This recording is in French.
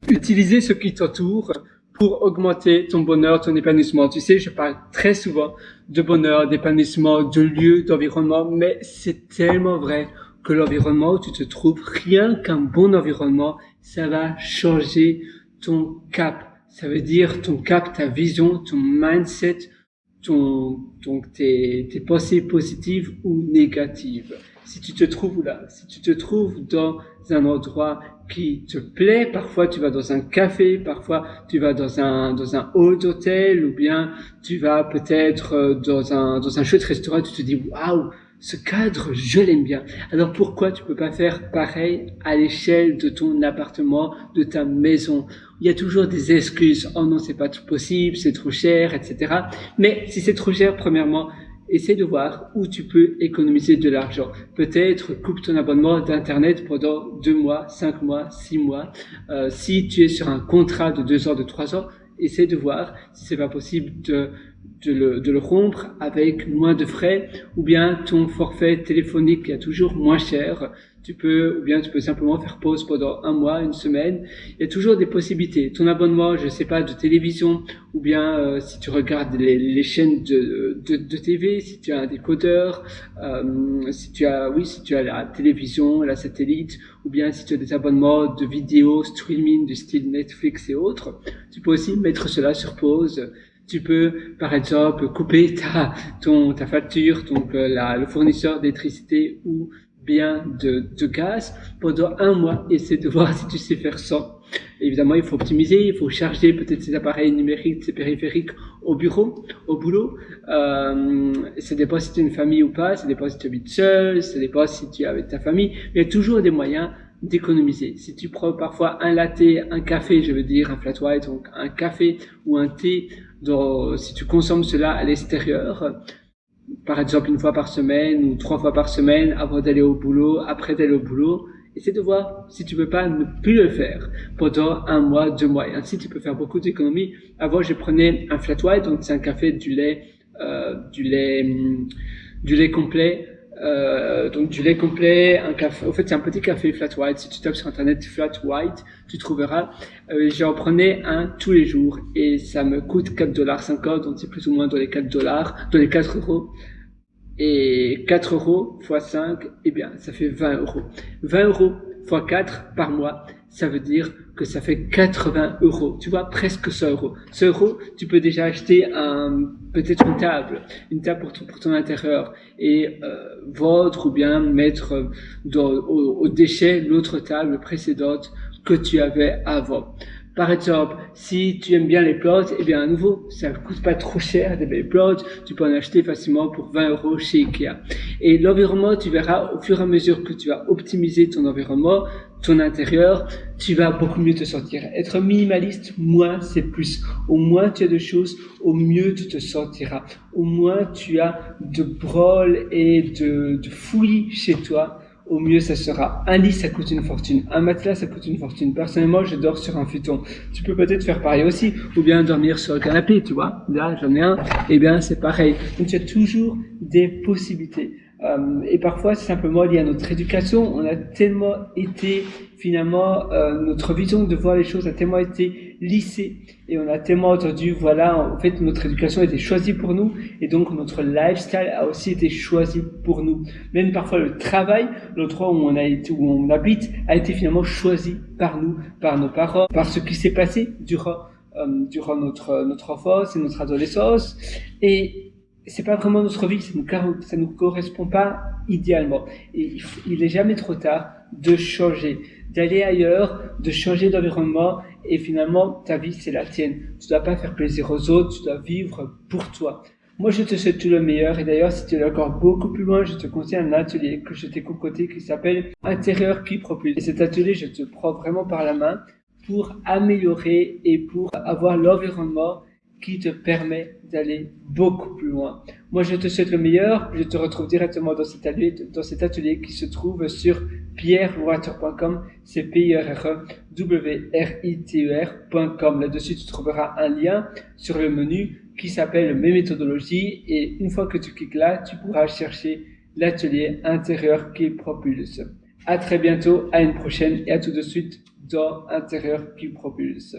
Utiliser ce qui t'entoure pour augmenter ton bonheur, ton épanouissement. Tu sais, je parle très souvent de bonheur, d'épanouissement, de lieu, d'environnement, mais c'est tellement vrai que l'environnement où tu te trouves, rien qu'un bon environnement, ça va changer ton cap. Ça veut dire ton cap, ta vision, ton mindset, donc tes pensées positives ou négatives. Si tu te trouves là, si tu te trouves dans un endroit qui te plaît, parfois tu vas dans un café, parfois tu vas dans un hall d'hôtel, ou bien tu vas peut-être dans un chouette restaurant, tu te dis waouh, ce cadre, je l'aime bien. Alors pourquoi tu peux pas faire pareil à l'échelle de ton appartement, de ta maison? Il y a toujours des excuses. Oh non, c'est pas possible, c'est trop cher, etc. Mais si c'est trop cher, premièrement, essaie de voir où tu peux économiser de l'argent. Peut-être coupe ton abonnement d'internet pendant 2 mois, 5 mois, 6 mois. Si tu es sur un contrat de 2 ans, de 3 ans, essaie de voir si c'est pas possible de le rompre avec moins de frais, ou bien ton forfait téléphonique est toujours moins cher. Ou bien tu peux simplement faire pause pendant 1 mois, 1 semaine. Il y a toujours des possibilités. Ton abonnement, je sais pas, de télévision, ou bien si tu regardes les chaînes de TV, si tu as un décodeur, si tu as la télévision, la satellite, ou bien si tu as des abonnements de vidéos, streaming du style Netflix et autres, tu peux aussi mettre cela sur pause. Tu peux, par exemple, couper ta facture, donc le fournisseur d'électricité ou bien de gaz pendant 1 mois. Essaie de voir si tu sais faire ça. Évidemment, il faut optimiser, il faut charger peut-être ses appareils numériques, ses périphériques au bureau, au boulot. Ça dépend si tu es une famille ou pas, ça dépend si tu habites seul, ça dépend si tu es avec ta famille. Mais il y a toujours des moyens d'économiser. Si tu prends parfois un latte, un café, je veux dire un flat white, donc un café ou un thé, si tu consommes cela à l'extérieur, par exemple 1 fois par semaine ou 3 fois par semaine avant d'aller au boulot, après d'aller au boulot, essaie de voir si tu peux pas ne plus le faire pendant 1 mois, 2 mois. Et ainsi, tu peux faire beaucoup d'économies. Avant, je prenais un flat white, donc c'est un café, du lait complet. Donc du lait complet, un café. En fait, c'est un petit café flat white. Si tu tapes sur internet flat white, tu trouveras. J'en prenais un tous les jours et ça me coûte 4,50 $, donc c'est plus ou moins dans les 4 $, dans les 4 euros. Et 4 euros fois 5, eh bien, ça fait 20 euros. 20 euros fois 4 par mois, ça veut dire que ça fait 80 euros. Tu vois, presque 100 euros. 100 euros, tu peux déjà acheter peut-être une table pour ton intérieur et vendre ou bien mettre au déchet l'autre table précédente que tu avais avant. Par exemple, si tu aimes bien les plantes, eh bien à nouveau, ça ne coûte pas trop cher des belles plantes, tu peux en acheter facilement pour 20 euros chez Ikea. Et l'environnement, tu verras, au fur et à mesure que tu vas optimiser ton environnement, ton intérieur, tu vas beaucoup mieux te sentir. Être minimaliste, moins c'est plus. Au moins tu as de choses, au mieux tu te sentiras. Au moins tu as de brôles et de fouillis chez toi, au mieux ça sera. Un lit, ça coûte une fortune. Un matelas, ça coûte une fortune. Personnellement, je dors sur un futon. Tu peux peut-être faire pareil aussi, ou bien dormir sur le canapé, tu vois. Là, j'en ai un. Eh bien, c'est pareil. Donc, tu as toujours des possibilités. Et parfois, c'est simplement lié à notre éducation. On a tellement été, finalement, notre vision de voir les choses a tellement été lissée. Et on a tellement entendu, voilà, en fait, notre éducation a été choisie pour nous. Et donc, notre lifestyle a aussi été choisi pour nous. Même parfois, le travail, l'endroit où on habite, a été finalement choisi par nous, par nos parents, par ce qui s'est passé durant notre enfance et notre adolescence. Et c'est pas vraiment notre vie, ça nous correspond pas idéalement. Et il est jamais trop tard de changer, d'aller ailleurs, de changer d'environnement, et finalement, ta vie, c'est la tienne. Tu dois pas faire plaisir aux autres, tu dois vivre pour toi. Moi, je te souhaite tout le meilleur. Et d'ailleurs, si tu es encore beaucoup plus loin, je te conseille un atelier que je t'ai concocté qui s'appelle Intérieur qui propulse. Et cet atelier, je te prends vraiment par la main pour améliorer et pour avoir l'environnement qui te permet d'aller beaucoup plus loin. Moi, je te souhaite le meilleur. Je te retrouve directement dans cet atelier qui se trouve sur pierrewriter.com. C'est pierrewriter.com. Là-dessus, tu trouveras un lien sur le menu qui s'appelle Mes méthodologies. Et une fois que tu cliques là, tu pourras chercher l'atelier intérieur qui propulse. À très bientôt, à une prochaine et à tout de suite dans Intérieur qui propulse.